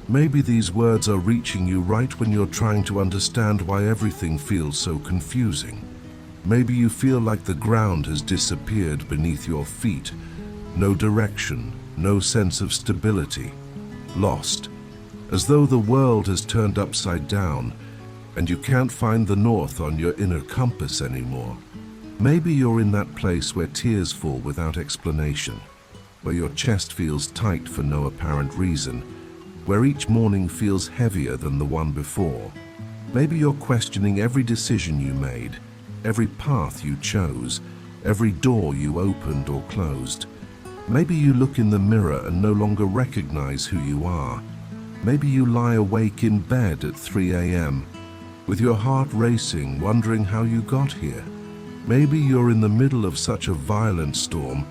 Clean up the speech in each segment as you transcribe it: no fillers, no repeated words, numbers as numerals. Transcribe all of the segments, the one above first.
Maybe these words are reaching you right when you're trying to understand why everything feels so confusing. Maybe you feel like the ground has disappeared beneath your feet. No direction, no sense of stability. Lost, as though the world has turned upside down and you can't find the north on your inner compass anymore. Maybe you're in that place where tears fall without explanation, where your chest feels tight for no apparent reason, where each morning feels heavier than the one before. Maybe you're questioning every decision you made, every path you chose, every door you opened or closed. Maybe you look in the mirror and no longer recognize who you are. Maybe you lie awake in bed at 3 a.m., with your heart racing, wondering how you got here. Maybe you're in the middle of such a violent storm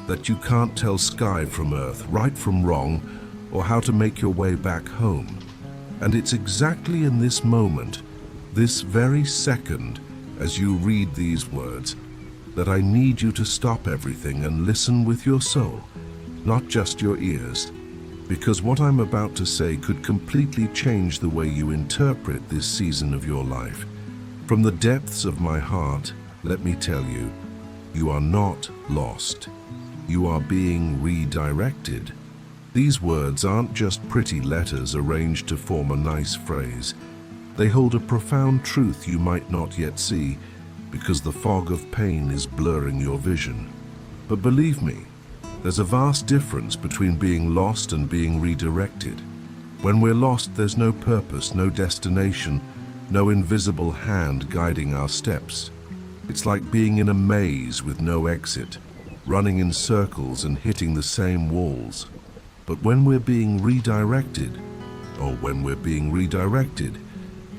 that you can't tell sky from earth, right from wrong, or how to make your way back home. And it's exactly in this moment, this very second, as you read these words, that I need you to stop everything and listen with your soul, not just your ears, because what I'm about to say could completely change the way you interpret this season of your life. From the depths of my heart, let me tell you, you are not lost. You are being redirected. These words aren't just pretty letters arranged to form a nice phrase. They hold a profound truth you might not yet see, because the fog of pain is blurring your vision. But believe me, there's a vast difference between being lost and being redirected. When we're lost, there's no purpose, no destination, no invisible hand guiding our steps. It's like being in a maze with no exit, running in circles and hitting the same walls. But when we're being redirected,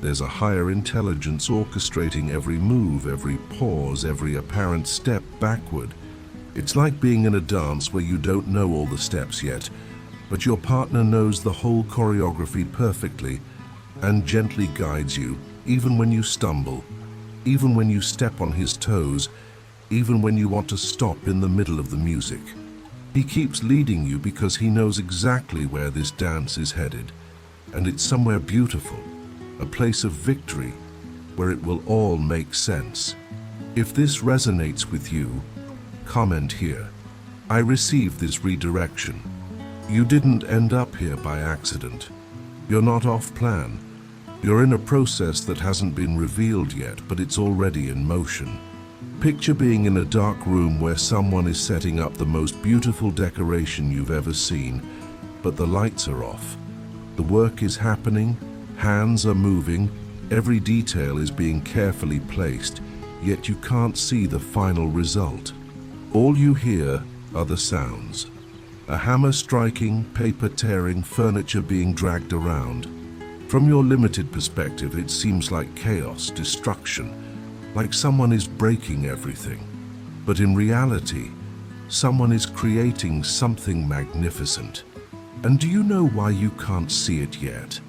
there's a higher intelligence orchestrating every move, every pause, every apparent step backward. It's like being in a dance where you don't know all the steps yet, but your partner knows the whole choreography perfectly and gently guides you, even when you stumble, even when you step on his toes, even when you want to stop in the middle of the music. He keeps leading you because he knows exactly where this dance is headed, and it's somewhere beautiful, a place of victory where it will all make sense. If this resonates with you, comment here. I received this redirection. You didn't end up here by accident. You're not off plan. You're in a process that hasn't been revealed yet, but it's already in motion. Picture being in a dark room where someone is setting up the most beautiful decoration you've ever seen, but the lights are off. The work is happening, hands are moving, every detail is being carefully placed, yet you can't see the final result. All you hear are the sounds. A hammer striking, paper tearing, furniture being dragged around. From your limited perspective, it seems like chaos, destruction, like someone is breaking everything. But in reality, someone is creating something magnificent. And do you know why you can't see it yet?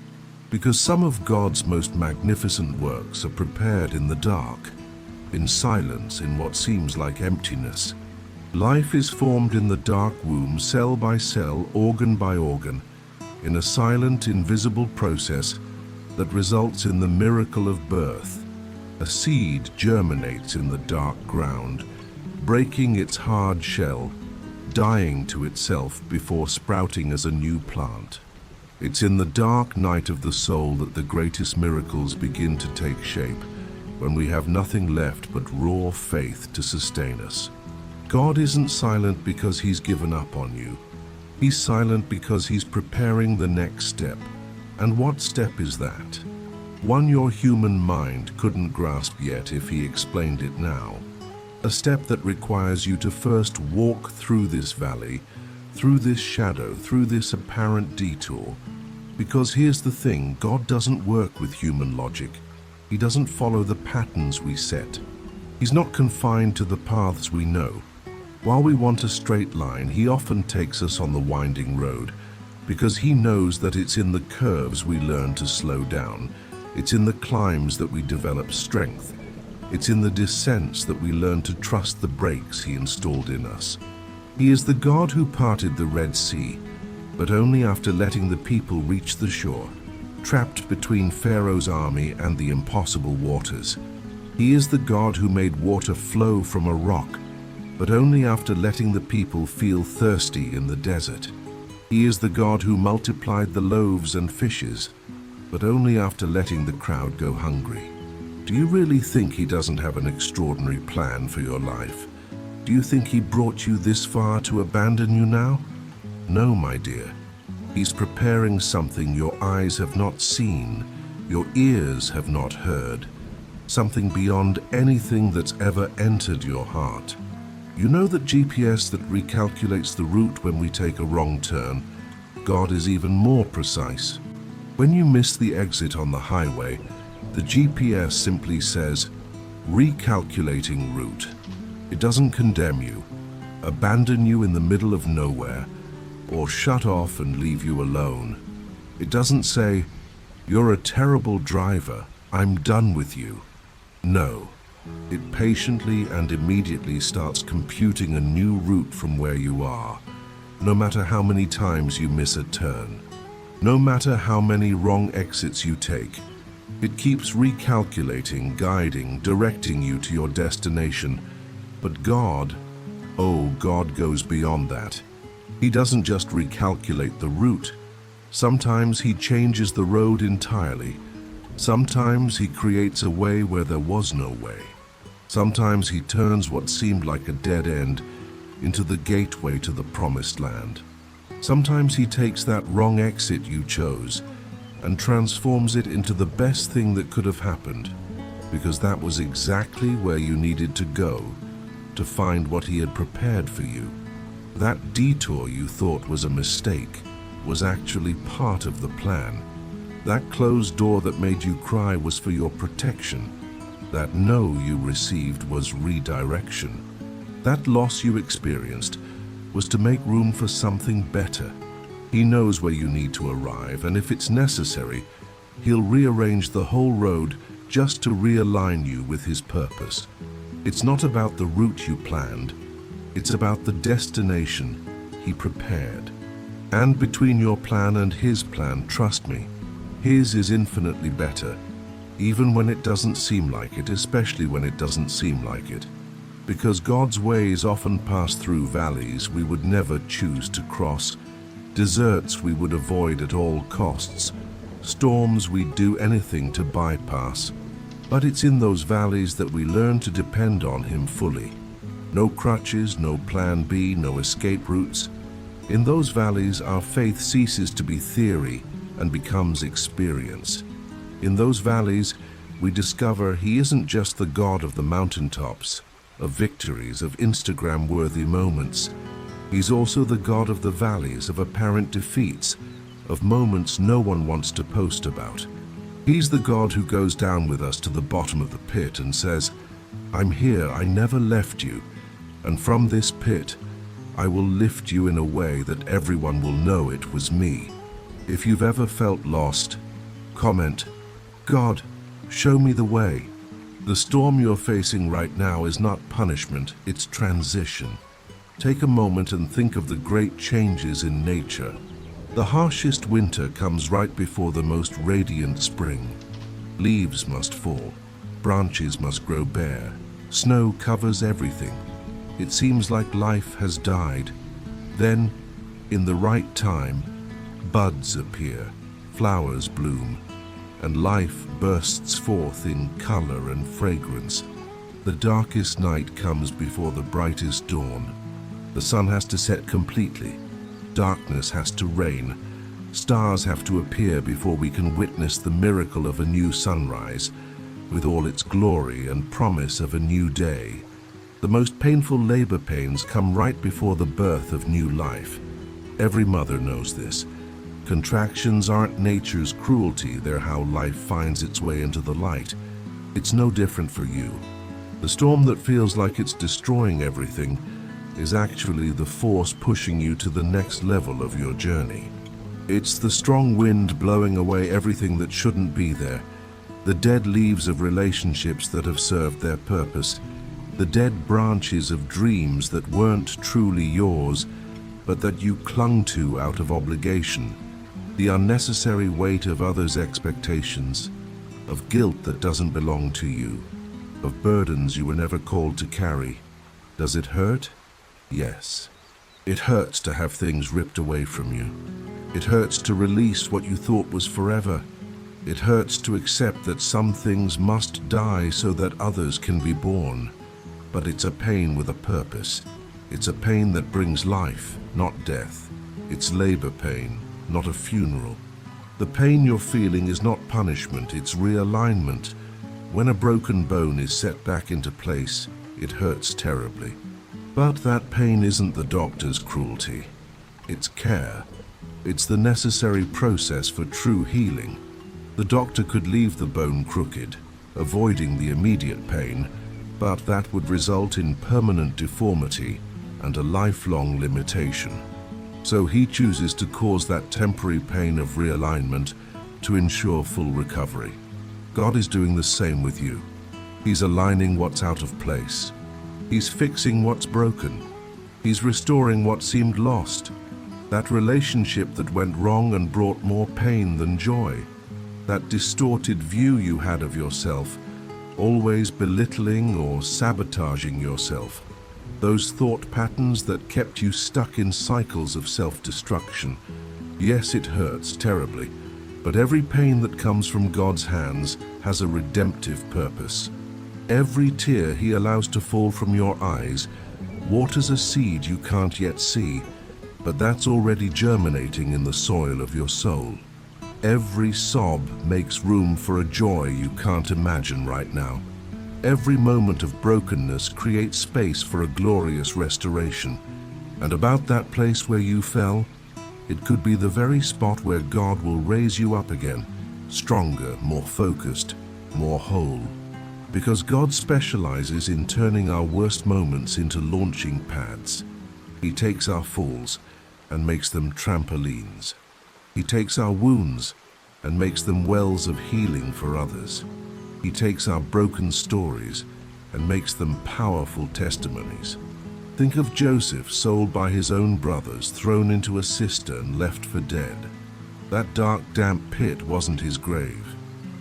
Because some of God's most magnificent works are prepared in the dark, in silence, in what seems like emptiness. Life is formed in the dark womb, cell by cell, organ by organ, in a silent, invisible process that results in the miracle of birth. A seed germinates in the dark ground, breaking its hard shell, dying to itself before sprouting as a new plant. It's in the dark night of the soul that the greatest miracles begin to take shape, when we have nothing left but raw faith to sustain us. God isn't silent because he's given up on you. He's silent because he's preparing the next step. And what step is that? One your human mind couldn't grasp yet if he explained it now. A step that requires you to first walk through this valley, through this shadow, through this apparent detour. Because here's the thing, God doesn't work with human logic. He doesn't follow the patterns we set. He's not confined to the paths we know. While we want a straight line, he often takes us on the winding road, because he knows that it's in the curves we learn to slow down. It's in the climbs that we develop strength. It's in the descents that we learn to trust the brakes he installed in us. He is the God who parted the Red Sea, but only after letting the people reach the shore, trapped between Pharaoh's army and the impossible waters. He is the God who made water flow from a rock, but only after letting the people feel thirsty in the desert. He is the God who multiplied the loaves and fishes, but only after letting the crowd go hungry. Do you really think he doesn't have an extraordinary plan for your life? Do you think he brought you this far to abandon you now? No, my dear. He's preparing something your eyes have not seen, your ears have not heard, something beyond anything that's ever entered your heart. You know that GPS that recalculates the route when we take a wrong turn? God is even more precise. When you miss the exit on the highway, the GPS simply says, recalculating route. It doesn't condemn you, abandon you in the middle of nowhere, or shut off and leave you alone. It doesn't say, you're a terrible driver, I'm done with you. No, it patiently and immediately starts computing a new route from where you are, no matter how many times you miss a turn, no matter how many wrong exits you take. It keeps recalculating, guiding, directing you to your destination. But God, oh, God goes beyond that. He doesn't just recalculate the route. Sometimes he changes the road entirely. Sometimes he creates a way where there was no way. Sometimes he turns what seemed like a dead end into the gateway to the promised land. Sometimes he takes that wrong exit you chose and transforms it into the best thing that could have happened, because that was exactly where you needed to go to find what he had prepared for you. That detour you thought was a mistake was actually part of the plan. That closed door that made you cry was for your protection. That no you received was redirection. That loss you experienced was to make room for something better. He knows where you need to arrive, and if it's necessary, he'll rearrange the whole road just to realign you with his purpose. It's not about the route you planned, it's about the destination he prepared. And between your plan and his plan, trust me, his is infinitely better, even when it doesn't seem like it, especially when it doesn't seem like it. Because God's ways often pass through valleys we would never choose to cross, deserts we would avoid at all costs, storms we'd do anything to bypass. But it's in those valleys that we learn to depend on him fully. No crutches, no plan B, no escape routes. In those valleys, our faith ceases to be theory and becomes experience. In those valleys, we discover he isn't just the God of the mountaintops, of victories, of Instagram-worthy moments. He's also the God of the valleys, of apparent defeats, of moments no one wants to post about. He's the God who goes down with us to the bottom of the pit and says, I'm here, I never left you, and from this pit, I will lift you in a way that everyone will know it was me. If you've ever felt lost, comment, God, show me the way. The storm you're facing right now is not punishment, it's transition. Take a moment and think of the great changes in nature. The harshest winter comes right before the most radiant spring. Leaves must fall, branches must grow bare, snow covers everything. It seems like life has died. Then, in the right time, buds appear, flowers bloom, and life bursts forth in color and fragrance. The darkest night comes before the brightest dawn. The sun has to set completely. Darkness has to reign. Stars have to appear before we can witness the miracle of a new sunrise, with all its glory and promise of a new day. The most painful labor pains come right before the birth of new life. Every mother knows this. Contractions aren't nature's cruelty, they're how life finds its way into the light. It's no different for you. The storm that feels like it's destroying everything is actually the force pushing you to the next level of your journey. It's the strong wind blowing away everything that shouldn't be there, the dead leaves of relationships that have served their purpose. the dead branches of dreams that weren't truly yours, but that you clung to out of obligation, the unnecessary weight of others' expectations, of guilt that doesn't belong to you, of burdens you were never called to carry. Does it hurt? Yes. It hurts to have things ripped away from you. It hurts to release what you thought was forever. It hurts to accept that some things must die so that others can be born. But it's a pain with a purpose. It's a pain that brings life, not death. It's labor pain, not a funeral. The pain you're feeling is not punishment, it's realignment. When a broken bone is set back into place, it hurts terribly. But that pain isn't the doctor's cruelty. It's care. It's the necessary process for true healing. The doctor could leave the bone crooked, avoiding the immediate pain, but that would result in permanent deformity and a lifelong limitation. So he chooses to cause that temporary pain of realignment to ensure full recovery. God is doing the same with you. He's aligning what's out of place. He's fixing what's broken. He's restoring what seemed lost. That relationship that went wrong and brought more pain than joy. That distorted view you had of yourself, always belittling or sabotaging yourself. Those thought patterns that kept you stuck in cycles of self-destruction. Yes, it hurts terribly, but every pain that comes from God's hands has a redemptive purpose. Every tear He allows to fall from your eyes waters a seed you can't yet see, but that's already germinating in the soil of your soul. Every sob makes room for a joy you can't imagine right now. Every moment of brokenness creates space for a glorious restoration. And about that place where you fell, it could be the very spot where God will raise you up again, stronger, more focused, more whole. Because God specializes in turning our worst moments into launching pads. He takes our falls and makes them trampolines. He takes our wounds and makes them wells of healing for others. He takes our broken stories and makes them powerful testimonies. Think of Joseph, sold by his own brothers, thrown into a cistern, left for dead. That dark, damp pit wasn't his grave.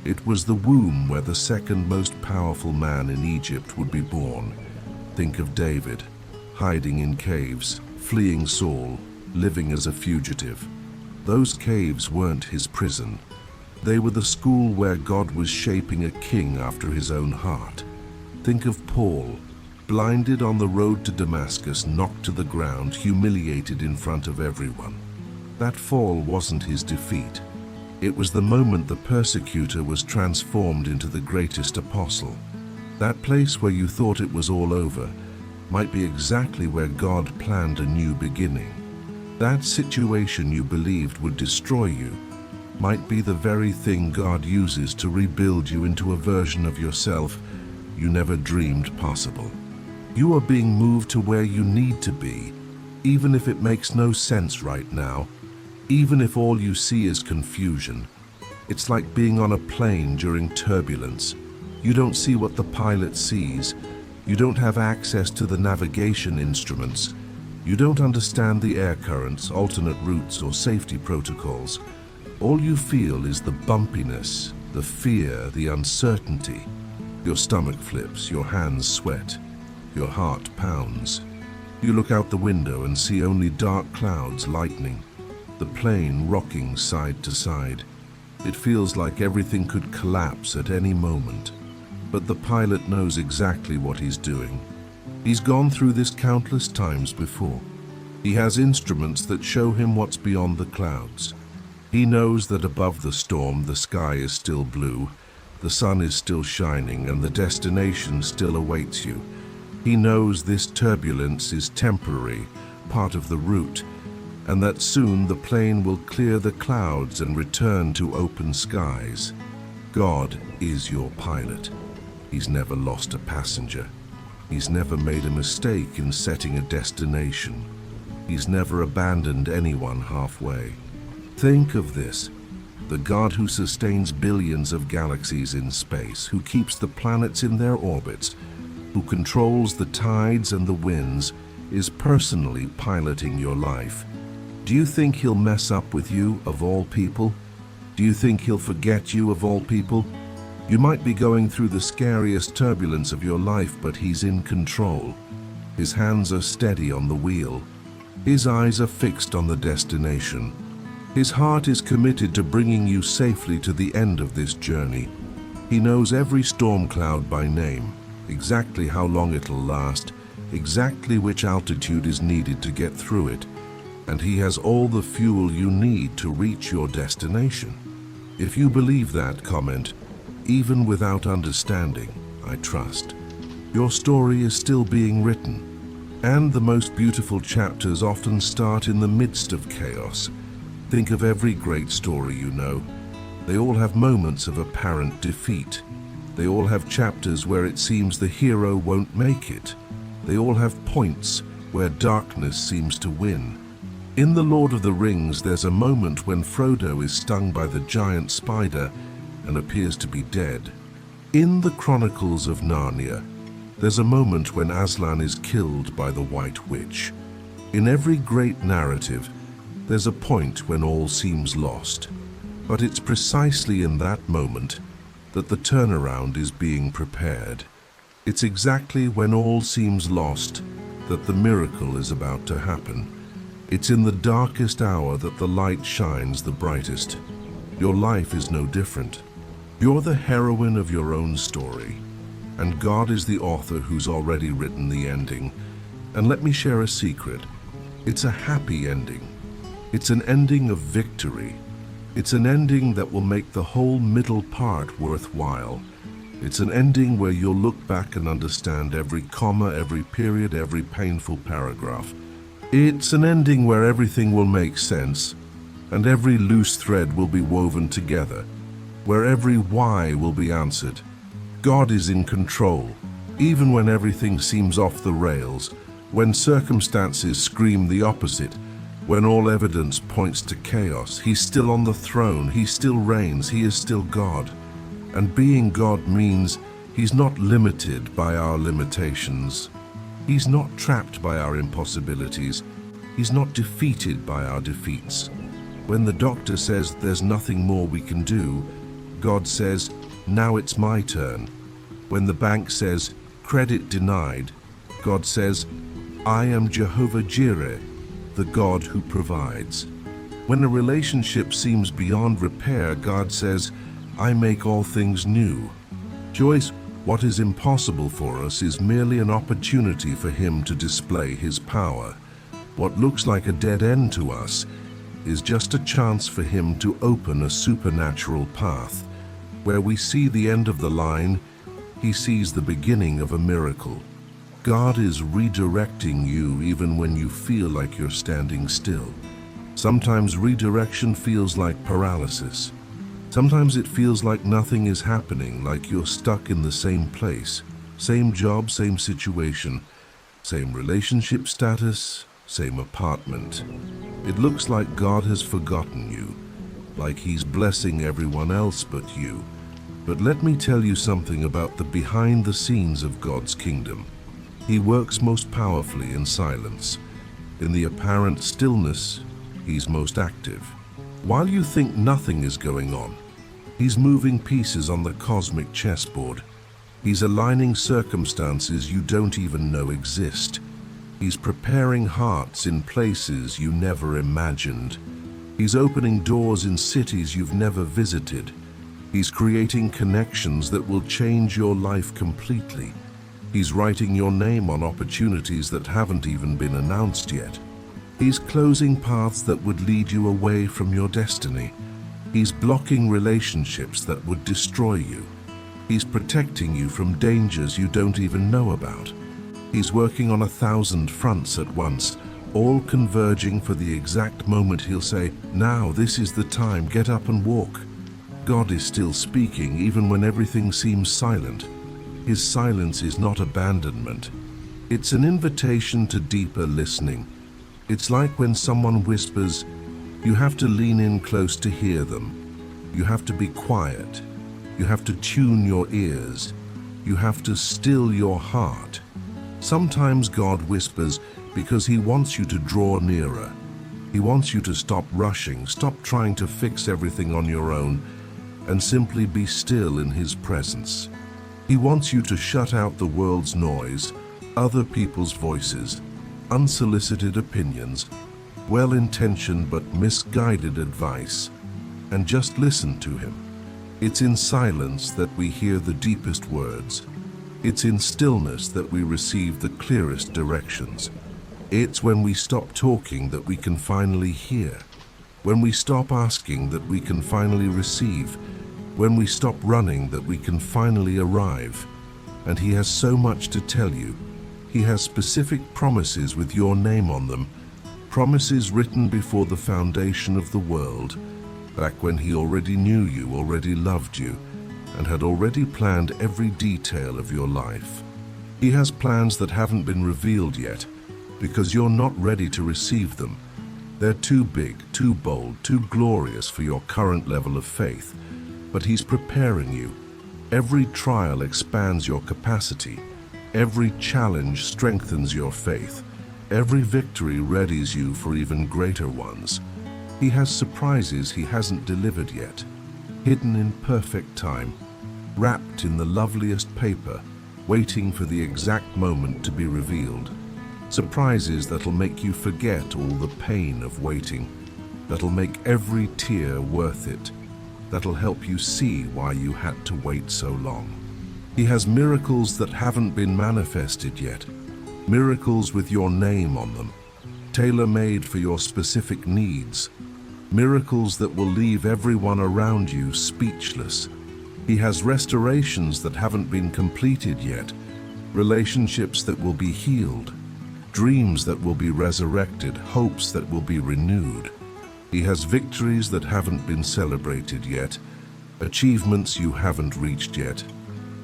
It was the womb where the second most powerful man in Egypt would be born. Think of David, hiding in caves, fleeing Saul, living as a fugitive. Those caves weren't his prison. They were the school where God was shaping a king after his own heart. Think of Paul, blinded on the road to Damascus, knocked to the ground, humiliated in front of everyone. That fall wasn't his defeat. It was the moment the persecutor was transformed into the greatest apostle. That place where you thought it was all over might be exactly where God planned a new beginning. That situation you believed would destroy you might be the very thing God uses to rebuild you into a version of yourself you never dreamed possible. You are being moved to where you need to be, even if it makes no sense right now, even if all you see is confusion. It's like being on a plane during turbulence. You don't see what the pilot sees. You don't have access to the navigation instruments. You don't understand the air currents, alternate routes, or safety protocols. All you feel is the bumpiness, the fear, the uncertainty. Your stomach flips, your hands sweat, your heart pounds. You look out the window and see only dark clouds, lightning, the plane rocking side to side. It feels like everything could collapse at any moment. But the pilot knows exactly what he's doing. He's gone through this countless times before. He has instruments that show him what's beyond the clouds. He knows that above the storm, the sky is still blue, the sun is still shining, and the destination still awaits you. He knows this turbulence is temporary, part of the route, and that soon the plane will clear the clouds and return to open skies. God is your pilot. He's never lost a passenger. He's never made a mistake in setting a destination. He's never abandoned anyone halfway. Think of this: the God who sustains billions of galaxies in space, who keeps the planets in their orbits, who controls the tides and the winds, is personally piloting your life. Do you think he'll mess up with you, of all people? Do you think he'll forget you, of all people? You might be going through the scariest turbulence of your life, but he's in control. His hands are steady on the wheel. His eyes are fixed on the destination. His heart is committed to bringing you safely to the end of this journey. He knows every storm cloud by name, exactly how long it'll last, exactly which altitude is needed to get through it, and he has all the fuel you need to reach your destination. If you believe that, comment, "Even without understanding, I trust." Your story is still being written, and the most beautiful chapters often start in the midst of chaos. Think of every great story you know. They all have moments of apparent defeat. They all have chapters where it seems the hero won't make it. They all have points where darkness seems to win. In The Lord of the Rings, there's a moment when Frodo is stung by the giant spider and appears to be dead. In the Chronicles of Narnia, there's a moment when Aslan is killed by the White Witch. In every great narrative, there's a point when all seems lost. But it's precisely in that moment that the turnaround is being prepared. It's exactly when all seems lost that the miracle is about to happen. It's in the darkest hour that the light shines the brightest. Your life is no different. You're the heroine of your own story, and God is the author who's already written the ending. And let me share a secret. It's a happy ending. It's an ending of victory. It's an ending that will make the whole middle part worthwhile. It's an ending where you'll look back and understand every comma, every period, every painful paragraph. It's an ending where everything will make sense, and every loose thread will be woven together, where every why will be answered. God is in control, even when everything seems off the rails, when circumstances scream the opposite, when all evidence points to chaos. He's still on the throne, he still reigns, he is still God. And being God means he's not limited by our limitations. He's not trapped by our impossibilities. He's not defeated by our defeats. When the doctor says there's nothing more we can do, God says, "Now it's my turn." When the bank says, "Credit denied," God says, "I am Jehovah Jireh, the God who provides." When a relationship seems beyond repair, God says, "I make all things new." Joyce, what is impossible for us is merely an opportunity for him to display his power. What looks like a dead end to us is just a chance for him to open a supernatural path. Where we see the end of the line, he sees the beginning of a miracle. God is redirecting you even when you feel like you're standing still. Sometimes redirection feels like paralysis. Sometimes it feels like nothing is happening, like you're stuck in the same place, same job, same situation, same relationship status, same apartment. It looks like God has forgotten you, like he's blessing everyone else but you. But let me tell you something about the behind the scenes of God's kingdom. He works most powerfully in silence. In the apparent stillness, he's most active. While you think nothing is going on, he's moving pieces on the cosmic chessboard. He's aligning circumstances you don't even know exist. He's preparing hearts in places you never imagined. He's opening doors in cities you've never visited. He's creating connections that will change your life completely. He's writing your name on opportunities that haven't even been announced yet. He's closing paths that would lead you away from your destiny. He's blocking relationships that would destroy you. He's protecting you from dangers you don't even know about. He's working on 1,000 fronts at once, all converging for the exact moment he'll say, "Now, this is the time, get up and walk." God is still speaking even when everything seems silent. His silence is not abandonment. It's an invitation to deeper listening. It's like when someone whispers, you have to lean in close to hear them. You have to be quiet. You have to tune your ears. You have to still your heart. Sometimes God whispers because He wants you to draw nearer. He wants you to stop rushing, stop trying to fix everything on your own, and simply be still in His presence. He wants you to shut out the world's noise, other people's voices, unsolicited opinions, well-intentioned but misguided advice, and just listen to Him. It's in silence that we hear the deepest words. It's in stillness that we receive the clearest directions. It's when we stop talking that we can finally hear. When we stop asking that we can finally receive. When we stop running that we can finally arrive. And He has so much to tell you. He has specific promises with your name on them, promises written before the foundation of the world, back when He already knew you, already loved you, and had already planned every detail of your life. He has plans that haven't been revealed yet, because you're not ready to receive them. They're too big, too bold, too glorious for your current level of faith, but He's preparing you. Every trial expands your capacity. Every challenge strengthens your faith. Every victory readies you for even greater ones. He has surprises He hasn't delivered yet, hidden in perfect time, wrapped in the loveliest paper, waiting for the exact moment to be revealed. Surprises that'll make you forget all the pain of waiting, that'll make every tear worth it, that'll help you see why you had to wait so long. He has miracles that haven't been manifested yet, miracles with your name on them, tailor-made for your specific needs, miracles that will leave everyone around you speechless. He has restorations that haven't been completed yet, relationships that will be healed, dreams that will be resurrected, hopes that will be renewed. He has victories that haven't been celebrated yet, achievements you haven't reached yet,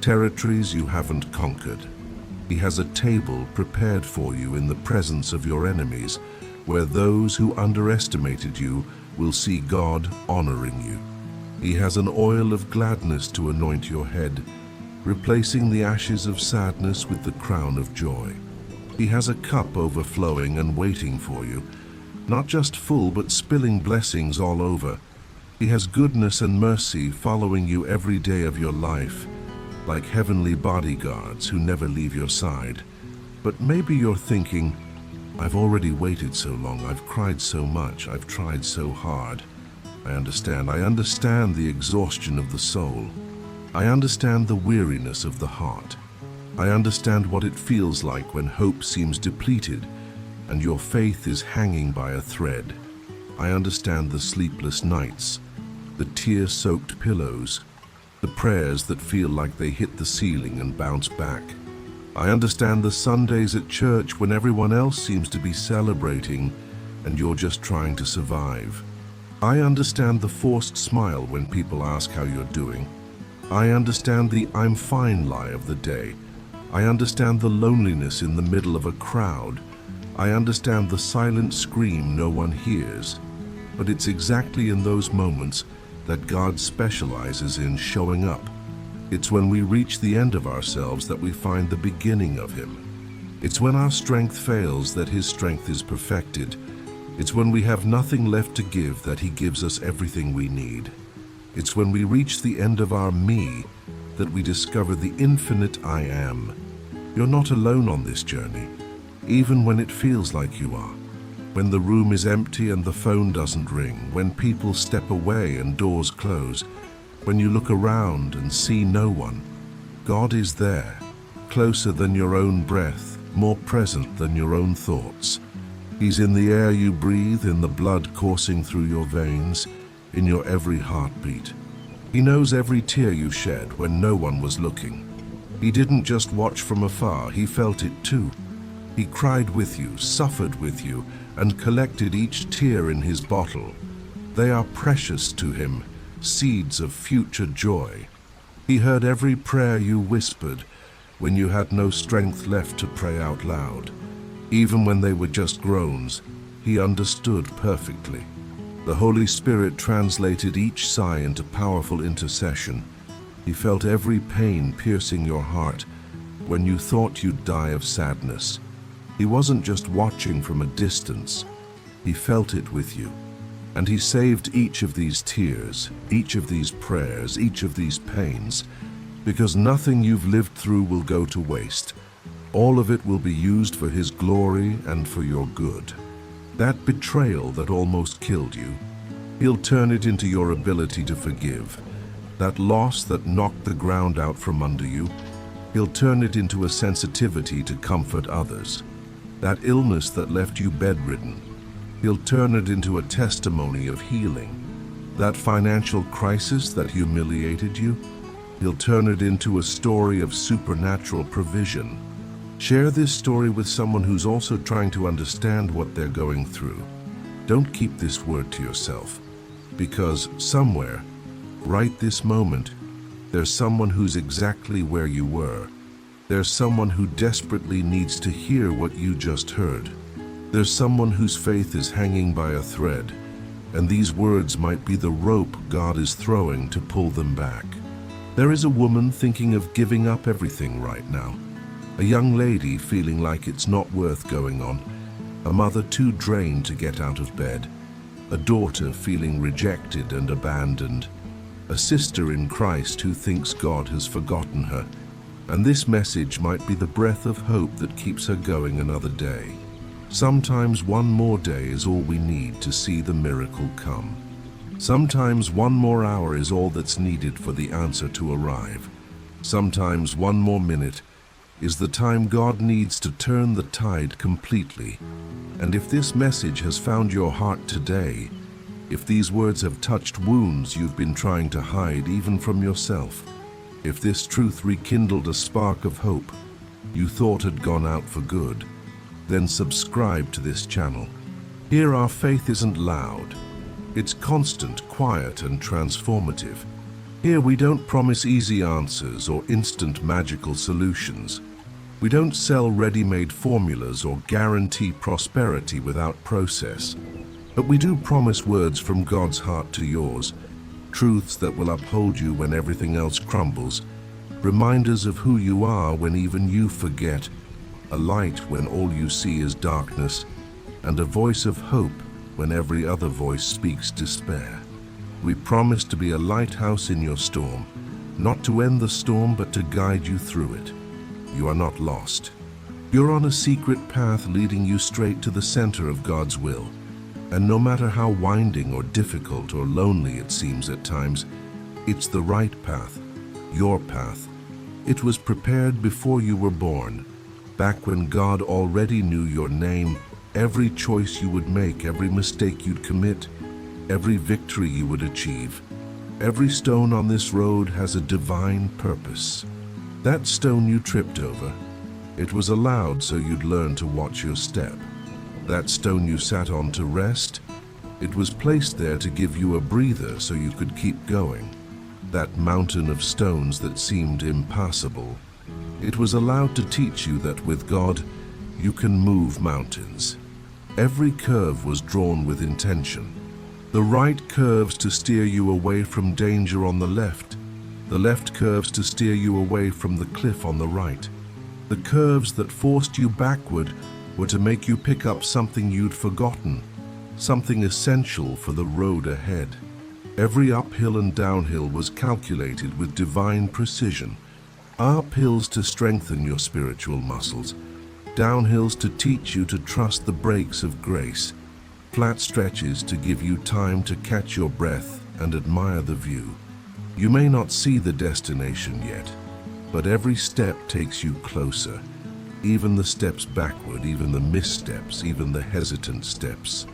territories you haven't conquered. He has a table prepared for you in the presence of your enemies, where those who underestimated you will see God honoring you. He has an oil of gladness to anoint your head, replacing the ashes of sadness with the crown of joy. He has a cup overflowing and waiting for you, not just full but spilling blessings all over. He has goodness and mercy following you every day of your life, like heavenly bodyguards who never leave your side. But maybe you're thinking, I've already waited so long, I've cried so much, I've tried so hard. I understand the exhaustion of the soul. I understand the weariness of the heart. I understand what it feels like when hope seems depleted and your faith is hanging by a thread. I understand the sleepless nights, the tear-soaked pillows, the prayers that feel like they hit the ceiling and bounce back. I understand the Sundays at church when everyone else seems to be celebrating and you're just trying to survive. I understand the forced smile when people ask how you're doing. I understand the "I'm fine" lie of the day. I understand the loneliness in the middle of a crowd. I understand the silent scream no one hears. But it's exactly in those moments that God specializes in showing up. It's when we reach the end of ourselves that we find the beginning of Him. It's when our strength fails that His strength is perfected. It's when we have nothing left to give that He gives us everything we need. It's when we reach the end of our me that we discover the infinite I am. You're not alone on this journey, even when it feels like you are. When the room is empty and the phone doesn't ring, when people step away and doors close, when you look around and see no one, God is there, closer than your own breath, more present than your own thoughts. He's in the air you breathe, in the blood coursing through your veins, in your every heartbeat. He knows every tear you shed when no one was looking. He didn't just watch from afar, He felt it too. He cried with you, suffered with you, and collected each tear in His bottle. They are precious to Him, seeds of future joy. He heard every prayer you whispered when you had no strength left to pray out loud. Even when they were just groans, He understood perfectly. The Holy Spirit translated each sigh into powerful intercession. He felt every pain piercing your heart when you thought you'd die of sadness. He wasn't just watching from a distance. He felt it with you. And he saved each of these tears, each of these prayers, each of these pains, because nothing you've lived through will go to waste. All of it will be used for his glory and for your good. That betrayal that almost killed you, he'll turn it into your ability to forgive. That loss that knocked the ground out from under you, he'll turn it into a sensitivity to comfort others. That illness that left you bedridden, he'll turn it into a testimony of healing. That financial crisis that humiliated you, he'll turn it into a story of supernatural provision. Share this story with someone who's also trying to understand what they're going through. Don't keep this word to yourself, because somewhere, right this moment, there's someone who's exactly where you were. There's someone who desperately needs to hear what you just heard. There's someone whose faith is hanging by a thread, and these words might be the rope God is throwing to pull them back. There is a woman thinking of giving up everything right now. A young lady feeling like it's not worth going on. A mother too drained to get out of bed. A daughter feeling rejected and abandoned. A sister in Christ who thinks God has forgotten her. And this message might be the breath of hope that keeps her going another day. Sometimes one more day is all we need to see the miracle come. Sometimes one more hour is all that's needed for the answer to arrive. Sometimes one more minute is the time God needs to turn the tide completely. And if this message has found your heart today, if these words have touched wounds you've been trying to hide even from yourself, if this truth rekindled a spark of hope you thought had gone out for good, then subscribe to this channel. Here our faith isn't loud. It's constant, quiet, and transformative. Here we don't promise easy answers or instant magical solutions. We don't sell ready-made formulas or guarantee prosperity without process. But we do promise words from God's heart to yours, truths that will uphold you when everything else crumbles, reminders of who you are when even you forget, a light when all you see is darkness, and a voice of hope when every other voice speaks despair. We promise to be a lighthouse in your storm, not to end the storm but to guide you through it. You are not lost. You're on a secret path leading you straight to the center of God's will. And no matter how winding or difficult or lonely it seems at times, it's the right path, your path. It was prepared before you were born, back when God already knew your name, every choice you would make, every mistake you'd commit, every victory you would achieve. Every stone on this road has a divine purpose. That stone you tripped over, it was allowed so you'd learn to watch your step. That stone you sat on to rest, it was placed there to give you a breather so you could keep going. That mountain of stones that seemed impassable, it was allowed to teach you that with God, you can move mountains. Every curve was drawn with intention. The right curves to steer you away from danger on the left curves to steer you away from the cliff on the right. The curves that forced you backward were to make you pick up something you'd forgotten, something essential for the road ahead. Every uphill and downhill was calculated with divine precision. Uphills to strengthen your spiritual muscles, downhills to teach you to trust the brakes of grace, flat stretches to give you time to catch your breath and admire the view. You may not see the destination yet, but every step takes you closer. Even the steps backward, even the missteps, even the hesitant steps.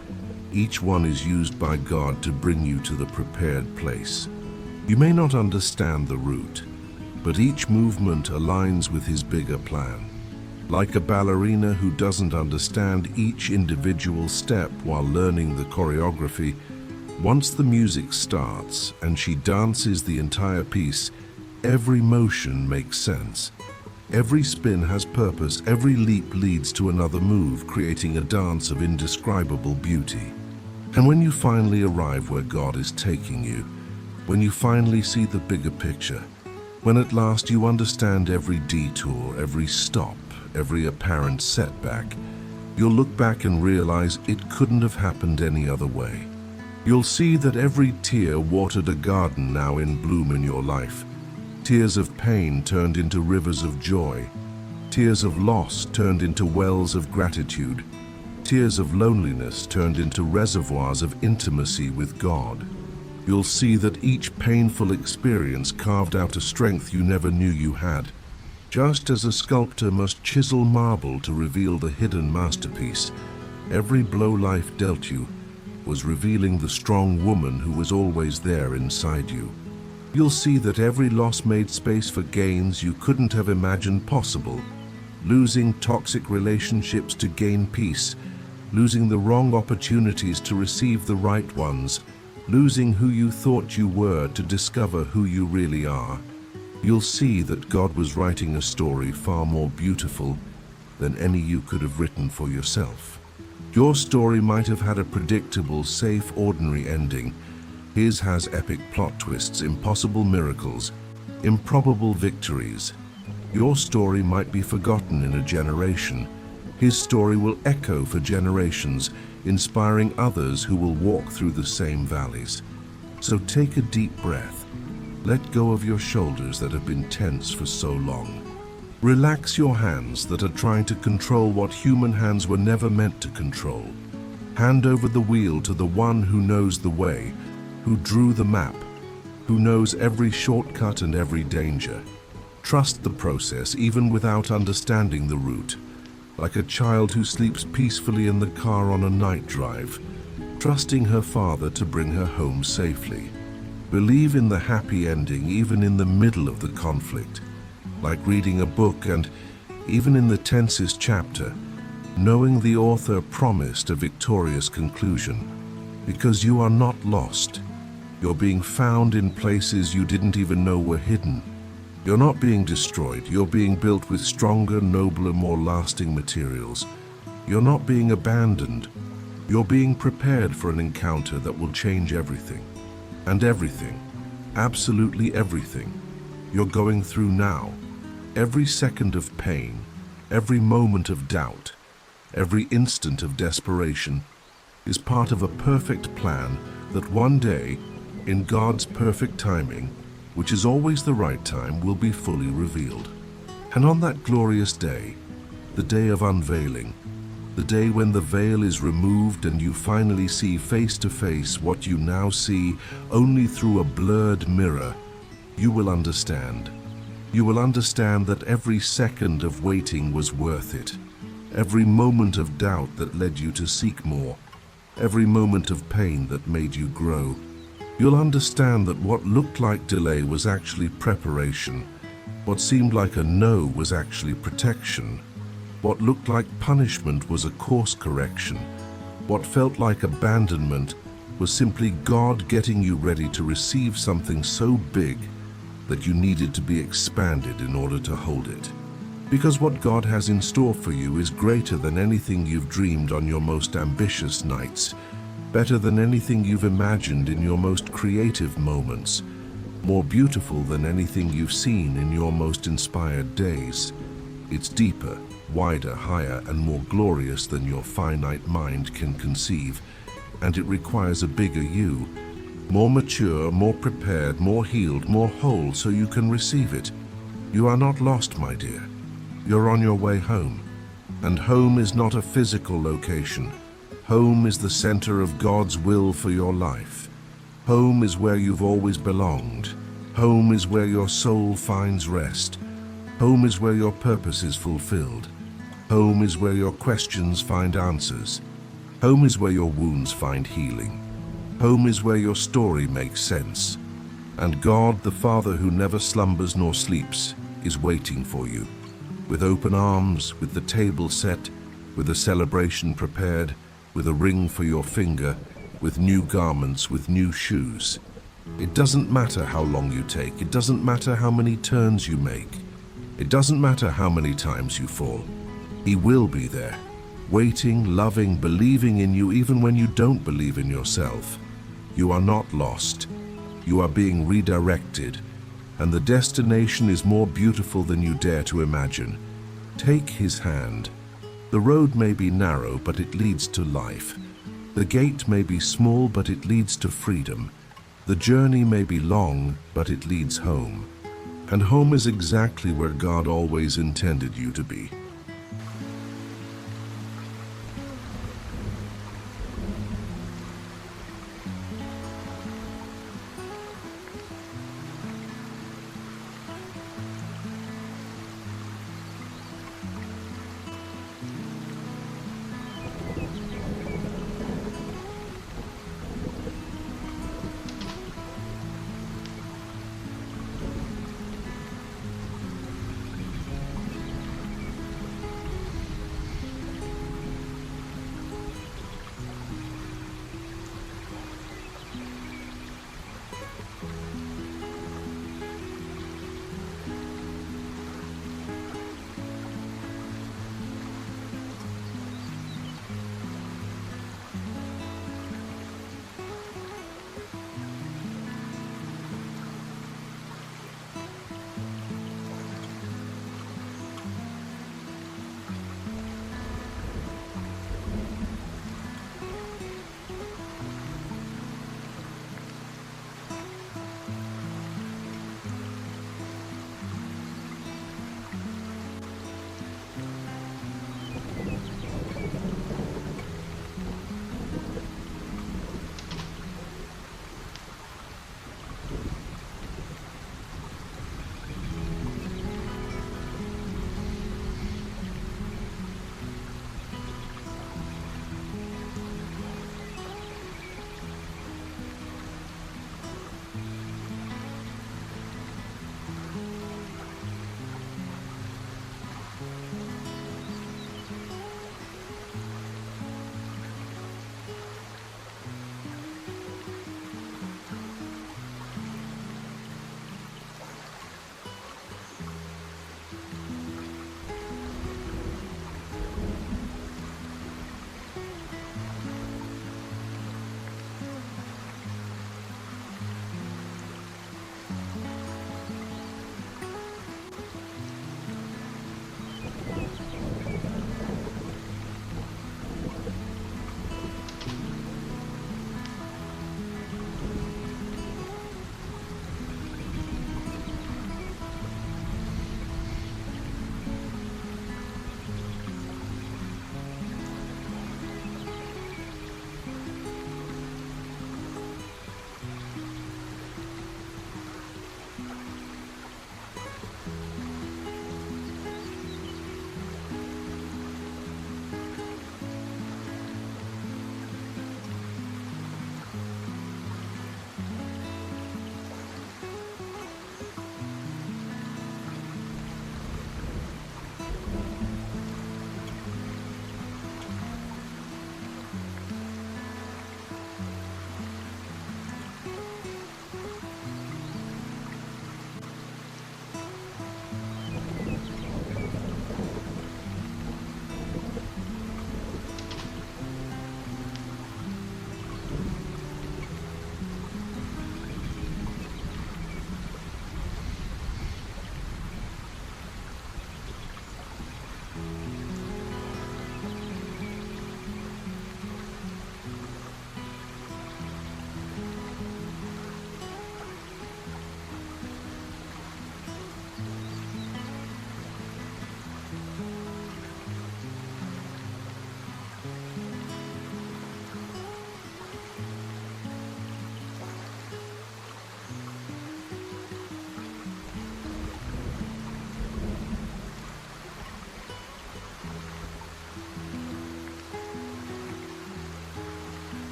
Each one is used by God to bring you to the prepared place. You may not understand the route, but each movement aligns with His bigger plan. Like a ballerina who doesn't understand each individual step while learning the choreography, once the music starts and she dances the entire piece, every motion makes sense. Every spin has purpose, every leap leads to another move, creating a dance of indescribable beauty. And when you finally arrive where God is taking you, when you finally see the bigger picture, When at last you understand every detour, every stop, every apparent setback, you'll look back and realize it couldn't have happened any other way. You'll see that every tear watered a garden now in bloom in your life. Tears of pain turned into rivers of joy. Tears of loss turned into wells of gratitude. Tears of loneliness turned into reservoirs of intimacy with God. You'll see that each painful experience carved out a strength you never knew you had. Just as a sculptor must chisel marble to reveal the hidden masterpiece, every blow life dealt you was revealing the strong woman who was always there inside you. You'll see that every loss made space for gains you couldn't have imagined possible. Losing toxic relationships to gain peace, losing the wrong opportunities to receive the right ones, losing who you thought you were to discover who you really are. You'll see that God was writing a story far more beautiful than any you could have written for yourself. Your story might have had a predictable, safe, ordinary ending. His has epic plot twists, impossible miracles, improbable victories. Your story might be forgotten in a generation. His story will echo for generations, inspiring others who will walk through the same valleys. So take a deep breath. Let go of your shoulders that have been tense for so long. Relax your hands that are trying to control what human hands were never meant to control. Hand over the wheel to the one who knows the way, who drew the map, who knows every shortcut and every danger. Trust the process even without understanding the route. Like a child who sleeps peacefully in the car on a night drive, trusting her father to bring her home safely. Believe in the happy ending even in the middle of the conflict. Like reading a book and, even in the tensest chapter, knowing the author promised a victorious conclusion. Because you are not lost. You're being found in places you didn't even know were hidden. You're not being destroyed, you're being built with stronger, nobler, more lasting materials. You're not being abandoned, you're being prepared for an encounter that will change everything. And everything, absolutely everything, you're going through now. Every second of pain, every moment of doubt, every instant of desperation is part of a perfect plan that one day, in God's perfect timing, which is always the right time, will be fully revealed. And on that glorious day, the day of unveiling, the day when the veil is removed and you finally see face to face what you now see only through a blurred mirror, you will understand. You will understand that every second of waiting was worth it. Every moment of doubt that led you to seek more. Every moment of pain that made you grow. You'll understand that what looked like delay was actually preparation. What seemed like a no was actually protection. What looked like punishment was a course correction. What felt like abandonment was simply God getting you ready to receive something so big that you needed to be expanded in order to hold it. Because what God has in store for you is greater than anything you've dreamed on your most ambitious nights. Better than anything you've imagined in your most creative moments, more beautiful than anything you've seen in your most inspired days. It's deeper, wider, higher, and more glorious than your finite mind can conceive, and it requires a bigger you, more mature, more prepared, more healed, more whole, so you can receive it. You are not lost, my dear. You're on your way home, and home is not a physical location. Home is the center of God's will for your life. Home is where you've always belonged. Home is where your soul finds rest. Home is where your purpose is fulfilled. Home is where your questions find answers. Home is where your wounds find healing. Home is where your story makes sense. And God, the Father who never slumbers nor sleeps, is waiting for you. With open arms, with the table set, with a celebration prepared, with a ring for your finger, with new garments, with new shoes. It doesn't matter how long you take. It doesn't matter how many turns you make. It doesn't matter how many times you fall. He will be there, waiting, loving, believing in you even when you don't believe in yourself. You are not lost. You are being redirected. and the destination is more beautiful than you dare to imagine. Take his hand. The road may be narrow, but it leads to life. The gate may be small, but it leads to freedom. The journey may be long, but it leads home. And home is exactly where God always intended you to be.